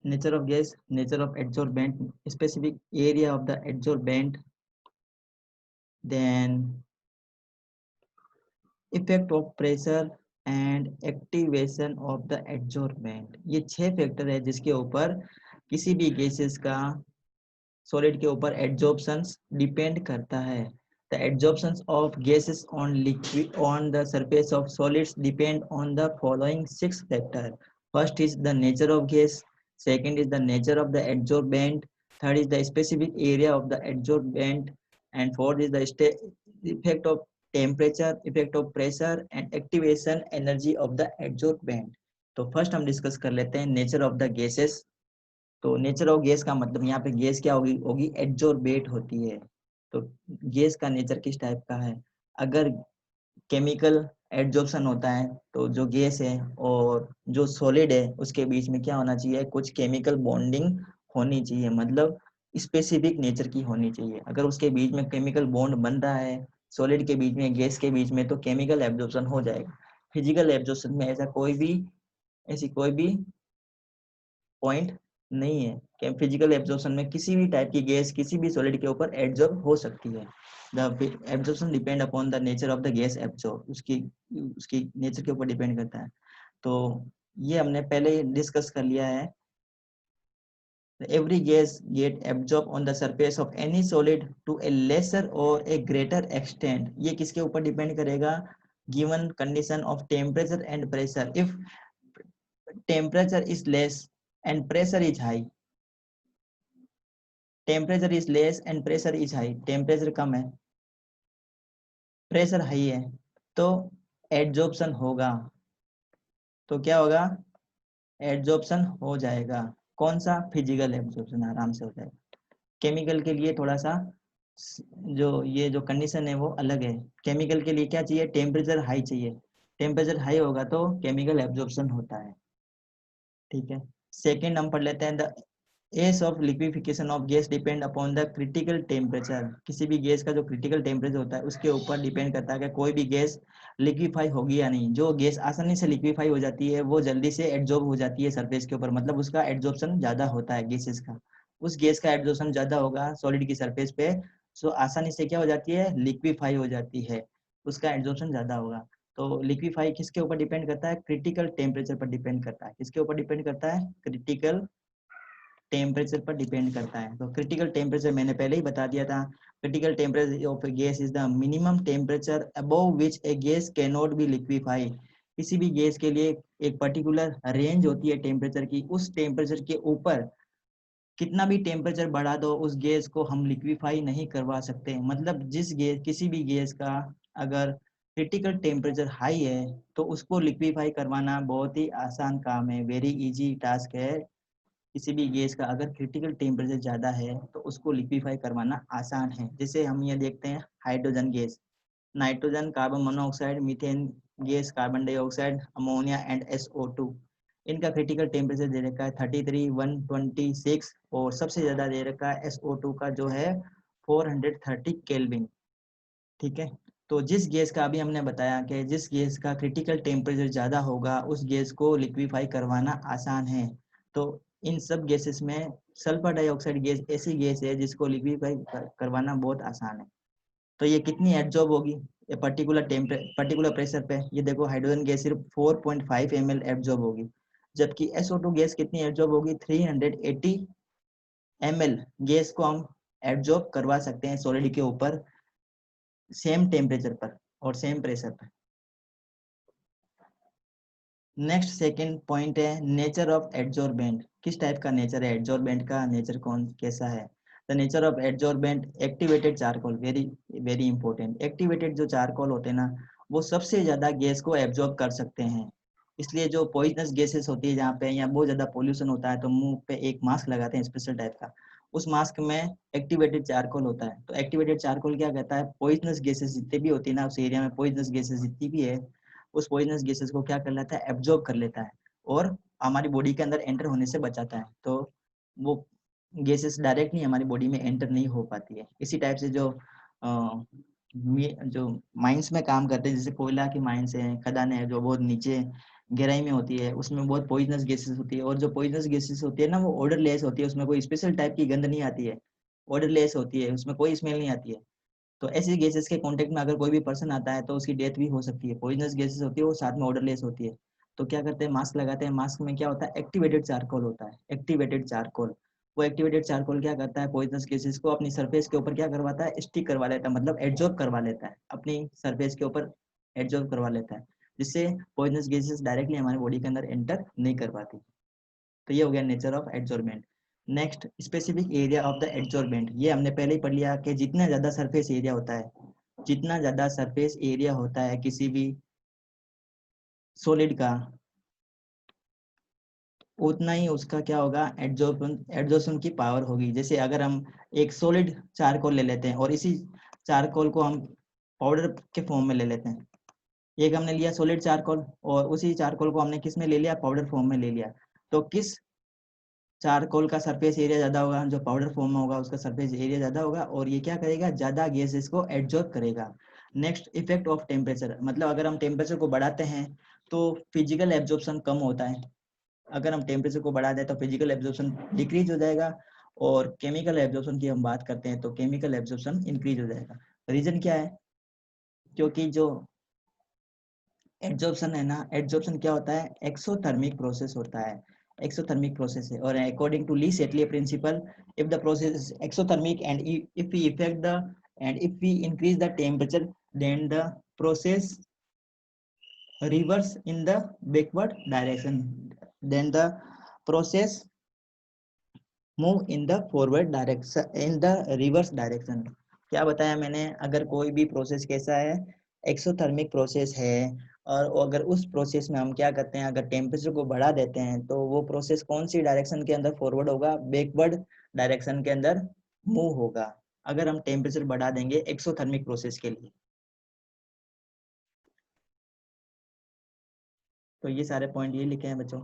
nature of gas, nature of adsorbent, specific area of the adsorbent, then effect of pressure and activation of the adsorbent. ये 6 factor है जिसके ऊपर किसी भी gases का solid के ऊपर एडजॉर्प्शन डिपेंड करता है। The adsorption of gases on liquid on the surface of solids depend on the following 6 factor. First is the nature of gas, second is the nature of the adsorbent, third is the specific area of the adsorbent, and fourth is the effect of temperature, effect of pressure and activation energy of the adsorbent. तो first हम discuss कर लेते हैं nature of the gases. तो nature of gas का मतलब यहाँ पे गैस क्या होगी होगी एडजॉर्बेट होती है। तो गैस का नेचर किस टाइप का है, अगर केमिकल एडजॉर्प्शन होता है तो जो गैस है और जो सॉलिड है उसके बीच में क्या होना चाहिए, कुछ केमिकल बॉन्डिंग होनी चाहिए, मतलब स्पेसिफिक नेचर की होनी चाहिए। अगर उसके बीच में केमिकल बॉन्ड बन रहा है सॉलिड के बीच में गैस के बीच में तो केमिकल एब्जॉर्प्शन हो जाएगा। फिजिकल एब्जॉर्प्शन में ऐसी कोई भी पॉइंट नहीं है कि फिजिकल एब्जॉर्प्शन में किसी भी टाइप की गैस किसी भी सॉलिड के ऊपर एब्जॉर्ब हो सकती है। The absorption depend upon the nature of the gas absorb, उसकी उसकी नेचर के ऊपर डिपेंड करता है। तो ये हमने पहले ही डिस्कस कर लिया है। Every gas get absorbed on the surface of any solid to a lesser or a greater extent। ये किसके ऊपर डिपेंड करेगा, given condition of temperature and pressure। If temperature is less and pressure is high, temperature is less and pressure is high, temperature कम है pressure high है तो adsorption होगा। तो क्या होगा, एडजॉर्प्शन हो जाएगा। कौन सा, फिजिकल एब्जॉर्प्शन आराम से हो जाएगा। केमिकल के लिए थोड़ा सा जो कंडीशन है वो अलग है। केमिकल के लिए क्या चाहिए, टेम्परेचर हाई चाहिए, टेम्परेचर हाई होगा तो केमिकल एब्जॉर्प्शन होता है। ठीक है, सेकेंड हम पढ़ लेते हैं the S of liquefaction of gas depend upon the critical temperature. किसी भी गैस का जो क्रिटिकल टेम्परेचर होता है उसके ऊपर डिपेंड करता है कि कोई भी गैस लिक्विफाई होगी या नहीं। जो गैस आसानी से लिक्विफाई हो जाती है वो जल्दी से एड्जॉर्ब हो जाती है सरफेस के ऊपर, मतलब उसका एड्जॉर्प्शन ज्यादा होता है गैसेस का। उस गैस का एड्जॉर्प्शन ज्यादा होगा सॉलिड की सरफेस पे, सो आसानी से क्या हो जाती है, लिक्विफाई हो जाती है, उसका एड्जॉर्प्शन ज्यादा होगा। तो लिक्विफाई किसके ऊपर डिपेंड करता है, क्रिटिकल टेम्परेचर पर डिपेंड करता है। किसके ऊपर डिपेंड करता है, क्रिटिकल टेम्परेचर पर डिपेंड करता है। तो क्रिटिकल टेम्परेचर मैंने पहले ही बता दिया था, critical temperature of A gas is the minimum temperature above which A gas can not be liquefy. किसी भी गैस के लिए एक पर्टिकुलर रेंज होती है टेम्परेचर की, उस टेम्परेचर के ऊपर कितना भी टेम्परेचर बढ़ा दो उस गैस को हम लिक्विफाई नहीं करवा सकते। मतलब जिस गैस किसी भी गैस का अगर क्रिटिकल टेम्परेचर हाई है तो उसको लिक्विफाई करवाना बहुत ही आसान काम है, वेरी इजी टास्क है। किसी भी गैस का अगर क्रिटिकल टेम्परेचर ज़्यादा है तो उसको लिक्विफाई करवाना आसान है। जैसे हम ये देखते हैं hydrogen gas, nitrogen, carbon monoxide, methane gas, carbon dioxide, ammonia and SO2। इनका क्रिटिकल टेम्परेचर दे रखा है 33, 126 और सबसे ज़्यादा दे रखा है SO2 का जो है 430 केल्विन। ठीक है, तो जिस गैस का अभी हमने बताया कि जिस गैस का क्रिटिकल टेम्परेचर ज़्यादा होगा उस गैस को लिक्विफाई करवाना आसान है। तो इन सब गैसेस में सल्फर डाइऑक्साइड गैस ऐसी गैस है जिसको लिक्विफाई करवाना बहुत आसान है। तो ये कितनी एब्जॉर्ब होगी, ये पर्टिकुलर प्रेशर पे, ये देखो हाइड्रोजन गैस सिर्फ 4.5 ml एब्जॉर्ब होगी, जबकि SO2 गैस कितनी एब्जॉर्ब होगी, 380 ml गैस को हम एब्जॉर्ब करवा सकते हैं सॉलिड के ऊपर सेम टेम्परेचर पर और सेम प्रेशर पर। नेक्स्ट सेकंड पॉइंट है नेचर ऑफ एडजॉर्बेंट। किस टाइप का नेचर है एडजॉर्बेंट का, नेचर कौन कैसा है। The nature of adsorbent, activated charcoal, very very important. Activated जो चारकोल होते हैं ना वो सबसे ज्यादा गैस को एब्जॉर्ब कर सकते हैं। इसलिए जो पॉइजनस गैसेस होती है जहाँ पे यहाँ बहुत ज्यादा पोल्यूशन होता है तो मुंह पे एक मास्क लगाते हैं स्पेशल टाइप का, उस मास्क में एक्टिवेटेड चारकोल होता है। तो एक्टिवेटेड चारकोल क्या कहता है, पॉइजनस गैसेस जितने भी होती है ना उस एरिया में, पॉइजनस गैसेस जितनी भी है उस पॉइजनस गैसेस को क्या कर लेता है, एब्जॉर्ब कर लेता है और हमारी बॉडी के अंदर एंटर होने से बचाता है। तो वो गैसेस डायरेक्टली हमारी बॉडी में एंटर नहीं हो पाती है। इसी टाइप से जो माइंस में काम करते हैं, जैसे कोयला की माइंस है, खदानें हैं जो बहुत नीचे गहराई में होती है, उसमें बहुत पॉइजनस गैसेस होती है, और जो पॉइजनस गैसेस होती है ना वो ऑर्डरलेस होती है, उसमें कोई स्पेशल टाइप की गंध नहीं आती है, ऑर्डरलेस होती है, उसमें कोई स्मेल नहीं आती है। तो ऐसी गैसेस के कांटेक्ट में अगर कोई भी पर्सन आता है तो उसकी डेथ भी हो सकती है। पॉइजनस गैसेस होती है वो साथ में ऑर्डरलेस होती है। तो क्या करते हैं, मास्क लगाते हैं, मास्क में क्या होता है, एक्टिवेटेड चारकोल होता है, एक्टिवेटेड चारकोल। वो एक्टिवेटेड चारकोल क्या करता है, पॉइजनस गैसेस को अपनी सरफेस के ऊपर क्या करवाता है, स्टिक करवा लेता है, मतलब एब्जॉर्ब करवा लेता है, अपनी सरफेस के ऊपर एब्जॉर्ब करवा लेता है, जिससे पॉइजनस गैसेस डायरेक्टली हमारे बॉडी के अंदर एंटर नहीं कर पाती। तो ये हो गया nature of adsorbent. Next, specific area of the adsorbent, ये हमने पहले ही पढ़ लिया कि जितना ज्यादा सरफेस एरिया होता है, जितना ज्यादा सरफेस एरिया होता है किसी भी सॉलिड का, उतना ही उसका क्या होगा, एडजॉर्बन एडजॉर्प्शन की पावर होगी। जैसे अगर हम एक सॉलिड चारकोल ले लेते हैं और इसी चारकोल को हम पाउडर के फॉर्म में ले लेते हैं, एक हमने लिया सॉलिड चारकोल और उसी चारकोल को हमने किस में ले लिया, पाउडर फॉर्म में ले लिया, तो किस चारकोल का सरफेस एरिया ज्यादा होगा, जो पाउडर फॉर्म में होगा उसका सरफेस एरिया ज्यादा होगा, और ये क्या करेगा, ज्यादा गैसेस को एब्जॉर्ब करेगा। नेक्स्ट, इफेक्ट ऑफ टेम्परेचर, मतलब अगर हम टेम्परेचर को बढ़ाते हैं तो फिजिकल एब्जॉर्प्शन कम होता है, अगर हम टेम्परेचर को बढ़ा दें तो फिजिकल एब्जॉर्प्शन डिक्रीज हो जाएगा, और केमिकल एब्जॉर्प्शन की हम बात करते हैं तो केमिकल एब्जॉर्प्शन इंक्रीज हो जाएगा। रीजन क्या है, क्योंकि जो एड्जॉर्प्शन है ना, एड्जॉर्प्शन क्या होता है, एक्सोथर्मिक प्रोसेस होता है, एक्सोथर्मिक प्रोसेस है, और according to Le Chatelier principle, if the process is exothermic and if we effect the and if we increase the temperature, then the process reverse in the backward direction, then the process move in the forward direction, in the reverse direction। क्या बताया मैंने, अगर कोई भी process कैसा है, exothermic process है, और अगर उस प्रोसेस में हम क्या करते हैं, अगर टेम्परेचर को बढ़ा देते हैं तो वो प्रोसेस कौन सी डायरेक्शन के अंदर फॉरवर्ड होगा, बैकवर्ड डायरेक्शन के अंदर मूव होगा, अगर हम टेम्परेचर बढ़ा देंगे एक्सोथर्मिक प्रोसेस के लिए। तो ये सारे पॉइंट ये लिखे हैं बच्चों।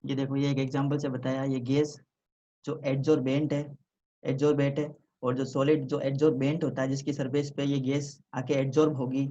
ये देखो, ये एक एग्जांपल से बताया, ये गैस जो एडजॉर्बेंट है, एडजॉर्बेंट है, और जो सॉलिड जो एडजॉर्बेंट होता है जिसकी सरफेस पे ये गैस आके एडजॉर्ब होगी।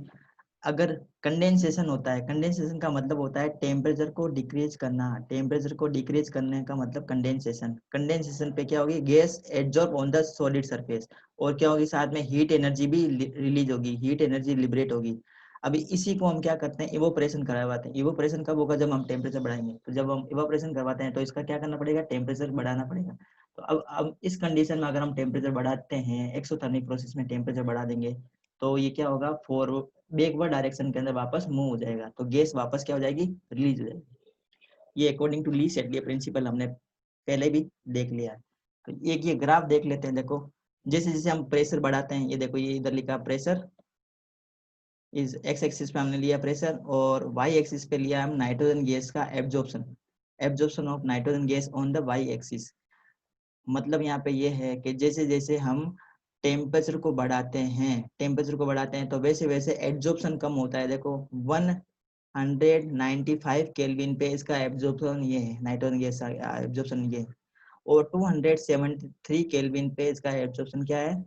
अगर कंडेंसेशन होता है, कंडेंसेशन का मतलब होता है टेम्परेचर को डिक्रीज करना, टेम्परेचर को डिक्रीज करने का मतलब कंडेंसेशन, कंडेंसेशन पे क्या होगी, gas adsorb on the solid surface, और क्या होगी, साथ में हीट एनर्जी भी रिलीज होगी, हीट एनर्जी लिबरेट होगी। अभी इसी को हम क्या करते हैं, इवोपरेशन करवाते हैं। इवोपरेशन कब होगा, जब हम टेम्परेचर बढ़ाएंगे, तो जब हम इवोपरेशन करवाते हैं तो इसका क्या करना पड़ेगा, टेम्परेचर बढ़ाना पड़ेगा। तो अब इस कंडीशन में अगर हम टेम्परेचर बढ़ाते हैं, एक्सोथर्मिक प्रोसेस में टेम्परेचर बढ़ा देंगे, तो ये क्या होगा, फॉर बैकवर्ड डायरेक्शन के अंदर वापस मूव हो जाएगा, तो गैस वापस क्या हो जाएगी, रिलीज हो जाएगी। ये according to Le Chatelier principal हमने पहले भी देख लिया है। तो एक ये ग्राफ देख लेते हैं। देखो, जैसे जैसे हम प्रेशर बढ़ाते हैं, ये देखो, ये इधर लिखा प्रेशर, इस एक्स एक्सिस पे हमने लिया प्रेशर, और वाई एक्सिस पे लिया हम नाइट्रोजन गैस का absorption, absorption of nitrogen gas on the Y axis. मतलब यहाँ पे ये है कि जैसे जैसे हम टेम्परेचर को बढ़ाते हैं, टेम्परेचर को बढ़ाते हैं तो वैसे वैसे एब्जॉर्प्शन कम होता है। देखो 195 केल्विन पे इसका एब्जॉर्प्शन ये है, नाइट्रोजन गैस का एब्जॉर्प्शन ये, और 273 केल्विन पे इसका एब्जॉर्प्शन क्या है,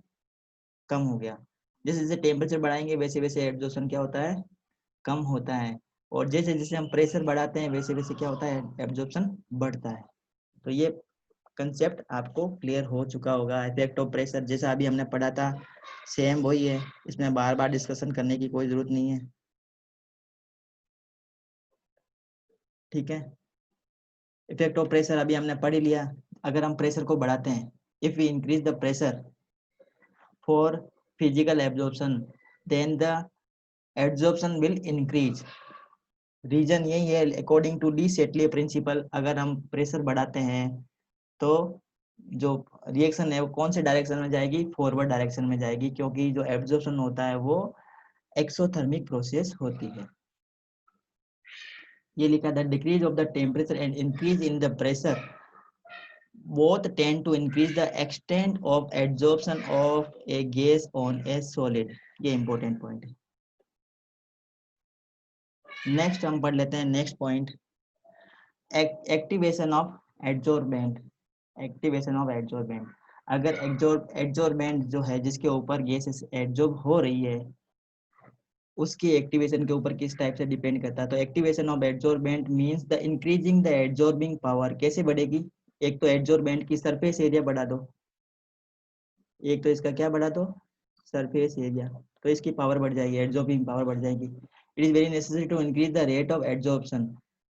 कम हो गया। जैसे जैसे टेम्परेचर बढ़ाएंगे वैसे वैसे एब्जॉर्प्शन क्या होता है, कम होता है, और जैसे जैसे हम प्रेशर बढ़ाते हैं वैसे वैसे क्या होता है, एब्जॉर्प्शन बढ़ता है। तो ये कंसेप्ट आपको क्लियर हो चुका होगा। इफेक्ट ऑफ प्रेशर जैसा अभी हमने पढ़ा था, सेम वही है, इसमें बार बार डिस्कशन करने की कोई जरूरत नहीं है। ठीक है, इफेक्ट ऑफ प्रेशर अभी हमने पढ़ ही लिया। अगर हम प्रेशर को बढ़ाते हैं, if we increase the pressure for physical absorption, then the absorption will increase. Reason यही है, according to the Chatelier principle, अगर हम प्रेशर बढ़ाते हैं तो जो रिएक्शन है वो कौन से डायरेक्शन में जाएगी, फॉरवर्ड डायरेक्शन में जाएगी, क्योंकि जो एब्जॉर्प्शन होता है वो एक्सोथर्मिक प्रोसेस होती है। ये लिखा था, decrease of the temperature and increase in the pressure both tend to increase the extent of adsorption of a gas on a solid। ये इंपॉर्टेंट पॉइंट है। नेक्स्ट हम पढ़ लेते हैं next point, activation of adsorbent, activation of adsorbent. अगर adsorbent जो है जिसके ऊपर गैस एडजॉर्ब हो रही है, उसकी एक्टिवेशन के ऊपर किस टाइप से डिपेंड करता है। तो activation of adsorbent means the increasing the adsorbing power. कैसे बढ़ेगी? एक तो एडजॉर्बेंट की सरफेस एरिया बढ़ा दो, एक तो इसका क्या बढ़ा दो, सरफेस एरिया, तो इसकी पावर बढ़ जाएगी, एडजॉर्बिंग पावर बढ़ जाएगी। It is very necessary to increase the rate of adsorption.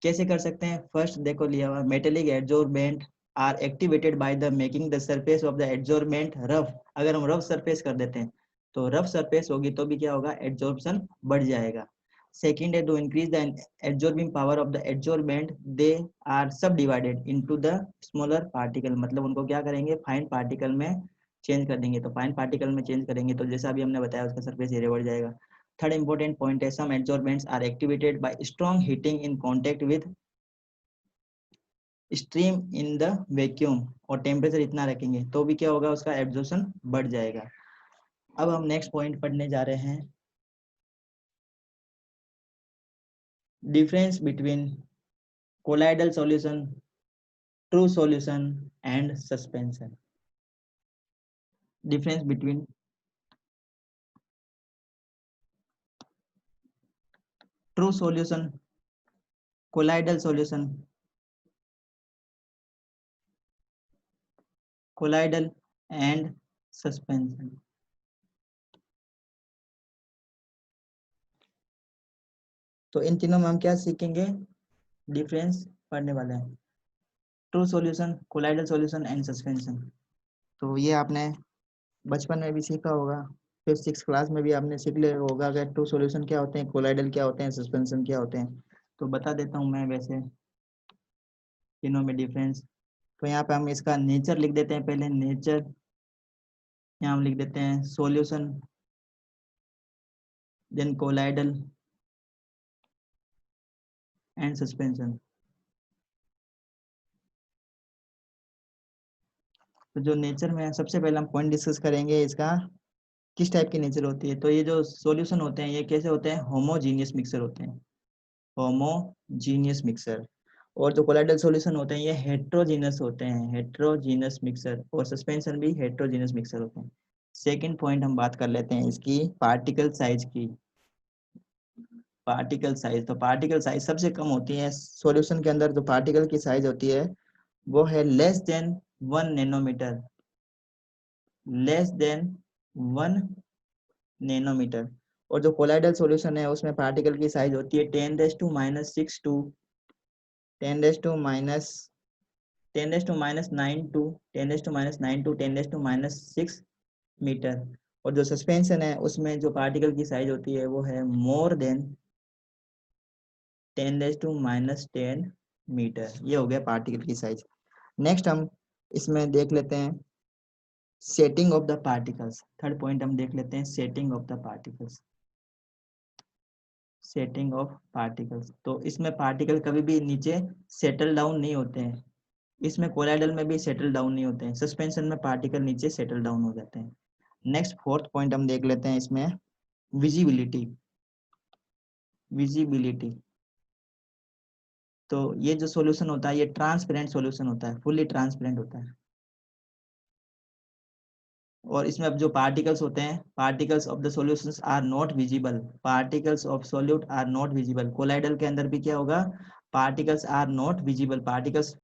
कैसे कर सकते हैं? फर्स्ट देखो लिया हुआ, metallic adsorbent are activated by the making the surface of the adsorbent rough. अगर हम रफ सरफेस कर देते हैं तो रफ सरफेस होगी तो भी क्या होगा, एडजॉर्प्शन बढ़ जाएगा। सेकेंड है to increase the adsorbing power of the adsorbent, they are subdivided into the smaller particle. मतलब उनको क्या करेंगे, फाइन पार्टिकल में चेंज कर देंगे। तो फाइन पार्टिकल में चेंज करेंगे तो जैसा अभी हमने बताया उसका सरफेस एरिया बढ़ जाएगा। थर्ड इंपॉर्टेंट पॉइंट है, some adsorbents are activated by strong heating in contact with stream in the vacuum, और टेम्परेचर इतना रखेंगे तो भी क्या होगा, उसका एब्जॉर्प्शन बढ़ जाएगा। अब हम नेक्स्ट पॉइंट पढ़ने जा रहे हैं, difference between colloidal solution, true solution and suspension. Difference between true solution, colloidal solution, colloidal and suspension. तो इन तीनों में हम क्या सीखेंगे, डिफरेंस पढ़ने वाले हैं, true solution, colloidal solution and suspension. तो ये आपने बचपन में भी सीखा होगा, फिर 6 क्लास में भी आपने सीख लिया होगा कि ट्रू सॉल्यूशन क्या होते हैं, कोलाइडल क्या होते हैं, सस्पेंशन क्या होते हैं। तो बता देता हूँ मैं वैसे तीनों में डिफरेंस। तो यहाँ पे हम इसका नेचर लिख देते हैं, पहले नेचर, यहाँ हम लिख देते हैं solution, then colloidal and suspension. तो जो नेचर में सबसे पहले हम पॉइंट डिस्कस करेंगे इसका, किस टाइप की नेचर होती है। तो ये जो सॉल्यूशन होते हैं ये कैसे होते हैं, होमोजीनियस मिक्सर होते हैं, होमोजीनियस मिक्सर। और जो कोलाइडल सॉल्यूशन होते हैं ये हेट्रोजीनस होते हैं, हेट्रोजीनस मिक्सर। और सस्पेंशन भी हेट्रोजीनस मिक्सर होते हैं। सेकंड पॉइंट हम बात कर लेते हैं इसकी पार्टिकल साइज की। पार्टिकल साइज, तो पार्टिकल साइज सबसे कम होती है सॉल्यूशन के अंदर, जो पार्टिकल की साइज होती है वो है less than 1 nanometer, less than 1 nanometer. और जो कोलाइडल सॉल्यूशन है उसमें पार्टिकल की साइज होती है 10⁻⁻6 टू 10⁻⁹ टू 10⁻⁹ टू 10⁻⁻6 मीटर। और जो सस्पेंशन है उसमें जो पार्टिकल की साइज होती है वो है मोर देन 10⁻⁻10 मीटर। ये हो गया पार्टिकल की साइज। नेक्स्ट हम इसमें देख लेते हैं setting of the particles. Third point हम देख लेते हैं setting of the particles, setting of particles. तो इसमें पार्टिकल कभी भी नीचे सेटल डाउन नहीं होते हैं, इसमें कोलाइडल में भी सेटल डाउन नहीं होते हैं, सस्पेंशन में पार्टिकल नीचे सेटल डाउन हो जाते हैं। नेक्स्ट फोर्थ पॉइंट हम देख लेते हैं इसमें विजिबिलिटी, विजिबिलिटी। तो ये जो सॉल्यूशन होता है ये ट्रांसपेरेंट सॉल्यूशन होता है, फुल्ली ट्रांसपेरेंट होता है। और इसमें अब जो पार्टिकल्स होते हैं, particles of the solutions are not visible, particles of solute are not visible. Colloidal के अंदर भी क्या होगा, particles are not visible, particles